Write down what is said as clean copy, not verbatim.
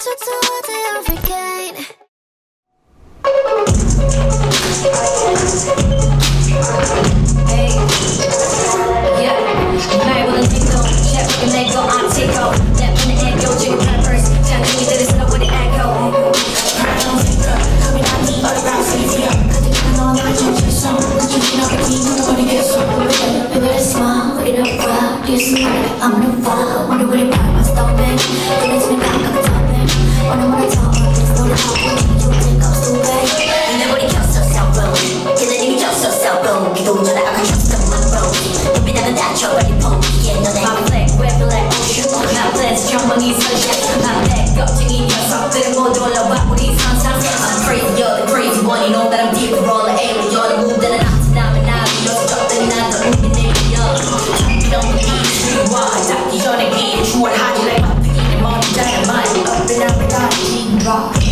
took to what they all regain. Hey, yeah, 날 보는 행동, 셰프가 내고 안 튀고 내 폰에 애교 지금 rappers 잔뜩이 들이쓰는 우리 echo. Problem maker, coming at me all around city. 그들은 너를 멈췄어, 난 정신없게 뒤돌아버리겠어. Baby, let's smile, we're in a crowd. You're smiling, I'm on fire. Wonder what it about my stomach. 그래지는 감각을 topic. wanna talk, there's no doubt. You think I'm stupid? 내 머리 켰어, cell phone. 걔들이 켰어, cell phone. 기도전에 I can trust them, my bro. 눈빛나는 다쳐, 빨리 포기해, 너네. My flag, red black ocean. My plans, 전망이 sunshine. My back, 겁쟁이 녀석들은 모두 올라와, 우리 상상. I'm crazy, you're the crazy one. You know that I'm deep, we're all the alien. You're the move that I'm not, 나면 나비. 여기서 졌든 나도 우리 내려. 장비don't need streetwise. 닿기 전에 길을 추월하지 like my feet. 머리 자른 mind. Up and up and down,